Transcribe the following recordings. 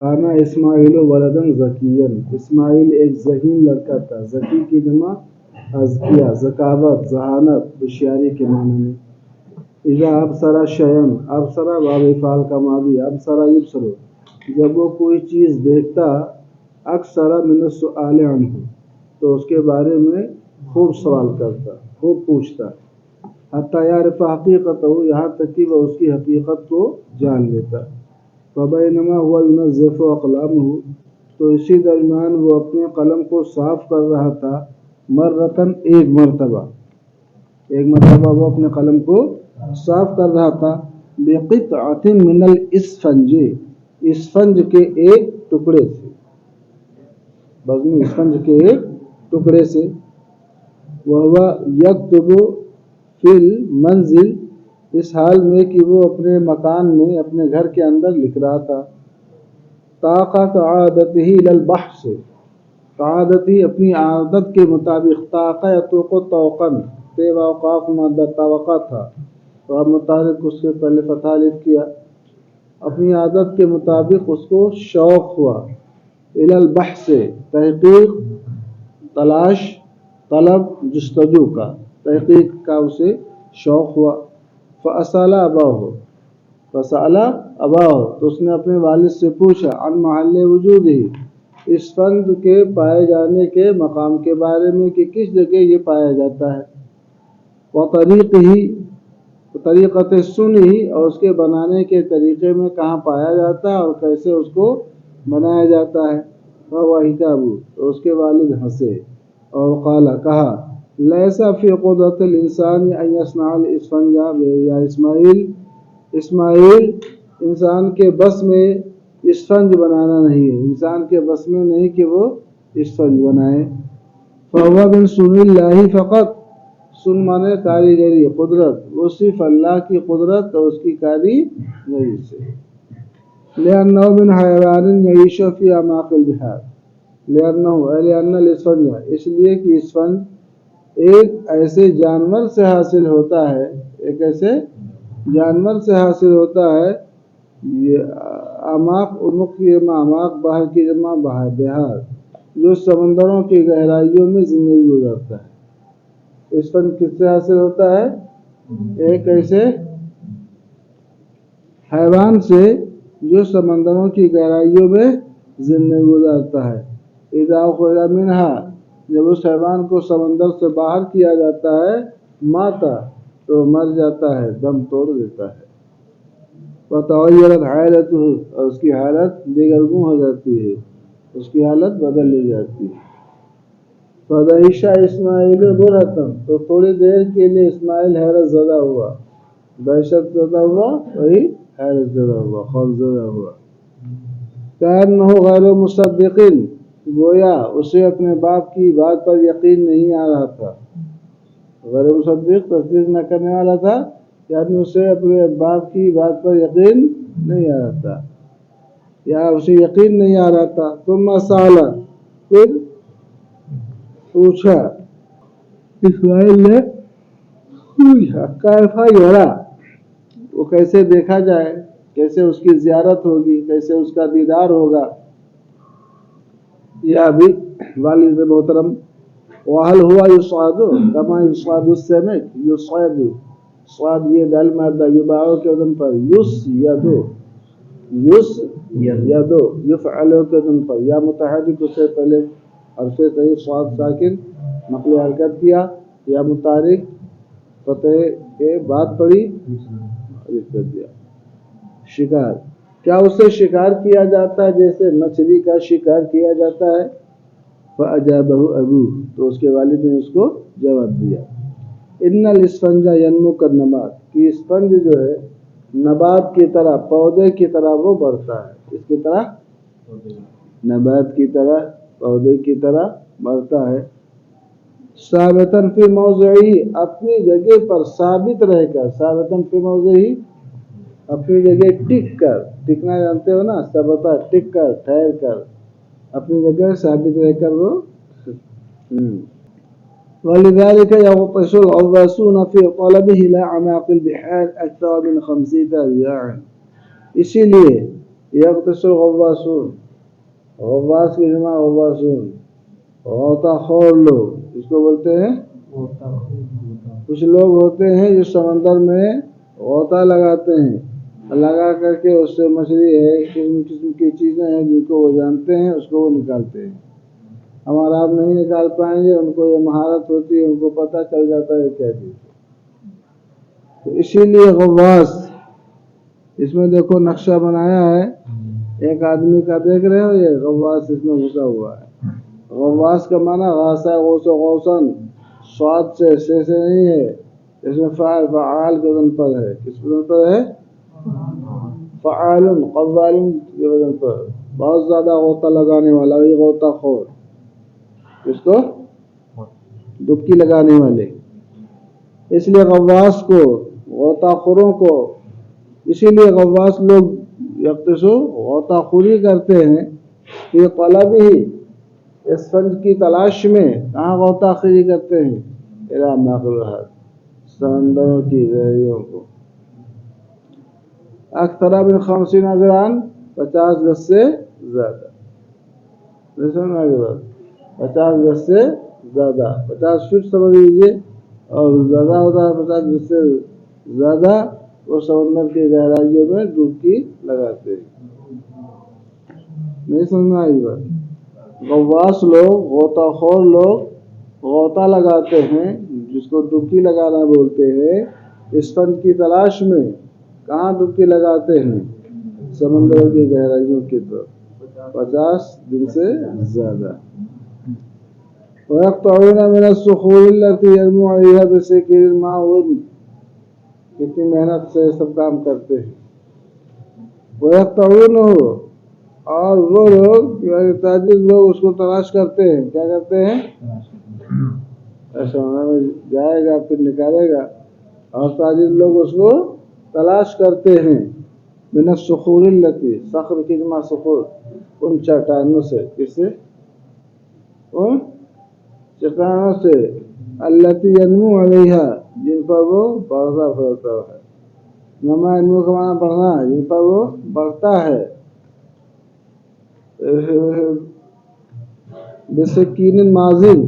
کانا اسماعیل ولدن ذکیًا، اسماعیل ایک ذہین لڑکا تھا۔ ذکی کی جمع اذکیہ، ذکاوت، ذہانت، ہوشیاری کے معنی میں۔ اذا ابصر شیئا، ابصر باب فعل کا ماضی، ابصر یبصر، جب وہ کوئی چیز دیکھتا، اکثر من السؤال عنہ، تو اس کے بارے میں خوب سوال کرتا، خوب پوچھتا، حتی یعرف حقیقتہ، یہاں تک کہ وہ اس کی حقیقت کو جان لیتا۔ فبینما هو ينظف اقلامہ، تو اسی درمیان وہ اپنے قلم کو صاف کر رہا تھا، مرتن ایک مرتبہ وہ اپنے قلم کو صاف کر رہا تھا، بقطعۃ من الاسفنج، اسفنج کے ایک ٹکڑے سے، بزمی اسفنج کے ایک ٹکڑے سے، وہو یکتب فی المنزل، اس حال میں کہ وہ اپنے مکان میں، اپنے گھر کے اندر لکھ رہا تھا۔ طاقہ کعادتہ الی البحث، کعادتہ اپنی عادت کے مطابق، طاقہ یطوق طوقاً، تے وقاف مادہ توقع تھا، تو اب متحرک اس سے پہلے فتح الف کیا، اپنی عادت کے مطابق اس کو شوق ہوا، الی البحث، تحقیق، تلاش، طلب، جستجو کا، تحقیق کا اسے شوق ہوا۔ فسأل اباہ، تو اس نے اپنے والد سے پوچھا، عن محل وجودہ، اس فن کے پائے جانے کے مقام کے بارے میں کہ کس جگہ یہ پایا جاتا ہے، طریقت سنی، اور اس کے بنانے کے طریقے میں کہاں پایا جاتا ہے اور کیسے اس کو بنایا جاتا ہے۔ فضحکابو، تو اس کے والد ہنسے، اور قال، کہا، لیس فی قدرت الانسان ان یصنع الاسفنج، یا اسماعیل، انسان کے بس میں اسفنج بنانا نہیں ہے، انسان کے بس میں نہیں کہ وہ اسفنج بنائے۔ فہو من صنع اللہ فقط، سن مانے کاریگری، قدرت، وہ صرف اللہ کی قدرت اور اس کی کاریگری سے۔ لأنه من حیوان یعیش فی اعماق البحار، لأن الاسفنج، اس لیے کہ اسفنج ایک ایسے جانور سے حاصل ہوتا ہے، ایک ایسے جانور سے حاصل ہوتا ہے، یہ اعماق، عمق کی جمع اعماق، بحر کی جمع بحار، جو سمندروں کی گہرائیوں میں زندگی گزارتا ہے۔ اسفنج کس سے حاصل ہوتا ہے؟ ایک ایسے حیوان سے جو سمندروں کی گہرائیوں میں زندگی گزارتا ہے۔ اذا اخرج منہا، جب اس حیوان کو سمندر سے باہر کیا جاتا ہے، ماتا، تو مر جاتا ہے، دم توڑ دیتا ہے۔ وتغیرت حالتہ، اور اس کی حالت دیگرگوں ہو جاتی ہے، اس کی حالت بدل لی جاتی ہے۔ فدہش اسماعیل برہتن، تو تھوڑی دیر کے لیے اسماعیل حیرت زدہ ہوا، دہشت زدہ ہوا، وہی حیرت زدہ ہوا، خوف زدہ ہوا۔ کأنہ غیر مصدق، گویا اسے اپنے باپ کی بات پر یقین نہیں آ رہا تھا، غیر مصدق تصدیق نہ کرنے والا تھا، یعنی اسے اپنے باپ کی بات پر یقین نہیں آ رہا تھا، یا اسے یقین نہیں آ رہا تھا۔ ثم سأل، پھر پوچھا، اسماعیل نے پوچھا، کیف یرا، وہ کیسے دیکھا جائے، کیسے اس کی زیارت ہوگی، کیسے اس کا دیدار ہوگا، یا بھی والد محترم۔ وحل ہوا یصعد کما یصعد السمک، یصعد، صاد یہ دال مادہ، یباعو کے وزن پر، یدو، یفعلو کے وزن پر، یا متحرک اس سے پہلے حرف صحیح صاد ساکن نقل حرکت کیا، یا متحرک فتح کے بعد پڑی کر دیا۔ شکار، کیا اسے شکار کیا جاتا ہے جیسے مچھلی کا شکار کیا جاتا ہے؟ فأجابہ ابوہ، تو اس کے والد نے اس کو جواب دیا، ان الاسفنج ینمو کالنبات، کہ اسفنج جو ہے نبات کی طرح، پودے کی طرح وہ بڑھتا ہے، اس کی طرح، نبات کی طرح، پودے کی طرح بڑھتا ہے۔ ثابتاً فی موضعہ، اپنی جگہ پر ثابت رہ کر، ثابتاً فی موضعہ، اپنی جگہ ٹک کر، ٹکنا جانتے ہو نا، ثبتا، ٹک کر، ٹھہر کر، اپنی جگہ ثابت رہ کر وہ۔ ولذلك يغطس الغواصون في طلبه إلى أعماق البحار أكثر من 50 ذراعا، اسی لیے یغتص الغواصون، غواص کی جمع غواصون، غوطہ خور لوگ اس کو بولتے ہیں. کچھ لوگ ہوتے ہیں جو سمندر میں غوطہ لگاتے ہیں، لگا کر کے اس سے مچھلی ہے، قسم قسم کی چیزیں ہیں جن کو وہ جانتے ہیں، اس کو وہ نکالتے ہیں. ہمارا آپ نہیں نکال پائیں گے، ان کو یہ مہارت ہوتی ہے، ان کو پتہ چل جاتا ہے کیا چیز. تو اسی لیے غواص، اس میں دیکھو نقشہ بنایا ہے ایک آدمی کا، دیکھ رہے ہو یہ غواص اس میں گھسا ہوا ہے. غواص کا معنی غاصہ غوث و غوثن، سواد سے نہیں ہے، اس میں فعال فعال کے وزن پر ہے. کس وزن پر ہے؟ فعال قوال کے وزن پر، بہت زیادہ غوطہ لگانے والا، یہ غوطہ خور. اس کو ڈبکی لگانے والے. اس لیے غواص کو، غوطہ خوروں کو، اسی لیے غواص لوگ یغتصو غوطہ خوری کرتے ہیں کہ طلب ہی اس فنج کی تلاش میں. کہاں غوطہ خوری کرتے ہیں؟ الی مغربات، سمندروں کی گہرائیوں کو. اکثر من 50 ذراعًا، 50 گز سے زیادہ. 50 گز سے زیادہ، 50 فٹ سمجھ لیجیے، اور زیادہ ہوتا ہے 50 گز سے زیادہ. وہ سمندر کی گہرائیوں میں ڈبکی لگاتے ہیں. نہیں سمجھ میں آئی بات؟ غواص لوگ، غوطہ خور لوگ غوطہ لگاتے ہیں، جس کو ڈبکی لگانا بولتے ہیں، اس فن کی تلاش میں. کہاں ڈبکی لگاتے ہیں؟ سمندروں کی گہرائیوں کی طرف، 50 دن سے زیادہ. وَيَقْطَعُونَ مِنَ الصُّخُورِ الَّتِي يَرْمُوا عَلَيْهَا بِالسَّكِينِ الْمَعْوُونِ. کتنی محنت سے سب کام کرتے ہیں. وَيَقْطَعُونَهُ، اور وہ لوگ یعنی تاجر لوگ اس کو تلاش کرتے ہیں. کیا کرتے ہیں؟ ایسا میں جائے گا پھر نکالے گا، اور تاجر لوگ اس کو تلاش کرتے ہیں. من الصخور التی، صخر کی جمع صخور، ان چٹانوں سے. کس سے؟ ان چٹانوں سے. التی ینمو علیہا، جن پر وہ بڑھتا پھرتا ہے. نما ینمو کا معنی بڑھنا ہے، جن پر وہ بڑھتا ہے. بسکین ماضن،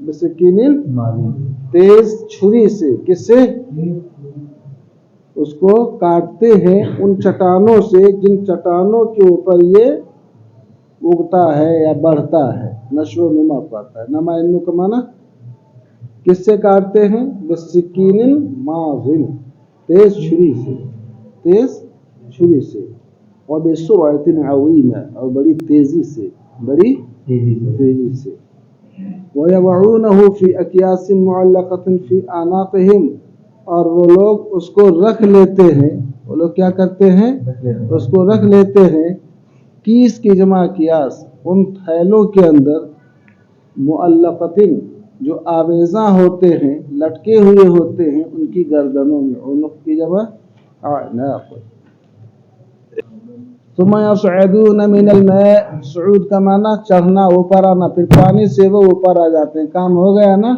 بسکین تیز چھری سے. کس سے؟ اس کو کاٹتے ہیں ان چٹانوں سے جن چٹانوں کے اوپر یہ اگتا ہے یا بڑھتا ہے، نشو و نما پاتا ہے. نما انمو کا معنی کس سے کاٹتے ہیں؟ بسکین ماضن، تیز چھری سے، تیز چھری سے. وبسرعۃ عظیمہ، اور بڑی تیزی سے، بڑی تیزی سے. وَيَضَعُونَهُ فِي أَكْيَاسٍ مُعَلَّقَةٍ فِي أَعْنَاقِهِمْ، اور وہ لوگ اس کو رکھ لیتے ہیں. وہ لوگ کیا کرتے ہیں؟ اس کو رکھ لیتے ہیں. کیس کی جمع کیاس، ان تھیلوں کے اندر. معلقتن، جو آویزاں ہوتے ہیں، لٹکے ہوئے ہوتے ہیں ان کی گردنوں میں. عنق کی جمع اعناق. ثم يصعدون من الماء، صعود کا معنی چڑھنا، اوپر آنا. پھر پانی سے وہ اوپر آ جاتے ہیں. کام ہو گیا نا،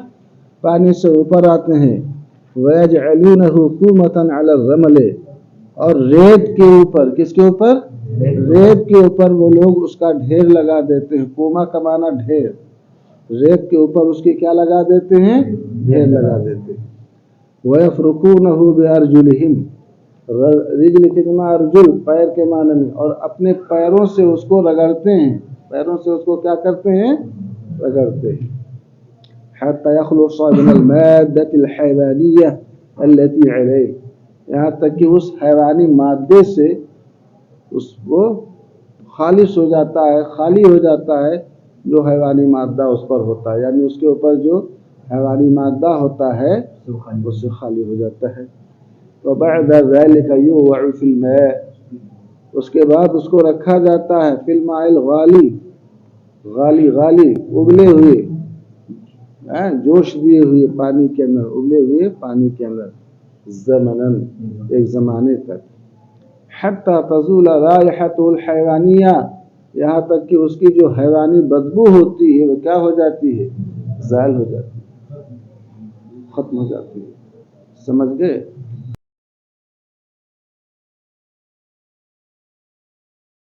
پانی سے اوپر آتے ہیں. وَيَجْعَلُونَهُ كُومَةً عَلَى الرَّمْلِ، اور ریت کے اوپر. کس کے اوپر؟ ریت کے اوپر وہ لوگ اس کا ڈھیر لگا دیتے ہیں. کوما کا معنی ڈھیر. ریت کے اوپر اس کی کیا لگا دیتے ہیں؟ ڈھیر لگا دیتے ہیں. وَيَفْرُكُونَهُ بِأَرْجُلِهِمْ، رجل کی جمع ارجل، پیر کے معنی میں. اور اپنے پیروں سے اس کو رگڑتے ہیں. پیروں سے اس کو کیا کرتے ہیں؟ رگڑتے ہیں. حتى يخلص من المادة الحيوانية التي عليه، یہاں تک کہ اس حیوانی مادے سے اس کو خالص ہو جاتا ہے، خالی ہو جاتا ہے جو حیوانی مادہ اس پر ہوتا ہے. یعنی اس کے اوپر جو حیوانی مادہ ہوتا ہے اس سے خالی ہو جاتا ہے. وبعد ذلك يوضع في الماء، اس کے بعد اس کو رکھا جاتا ہے. فی الماء الغالی، غالی غالی ابلے ہوئے، جوش دیے ہوئے پانی کے اندر، ابلے ہوئے پانی کے اندر. زمناً، ایک زمانے تک. حتی تزول رائحته الحیوانیہ، یہاں تک کہ اس کی جو حیوانی بدبو ہوتی ہے وہ کیا ہو جاتی ہے؟ زائل ہو جاتی ہے، ختم ہو جاتی ہے. سمجھ گئے؟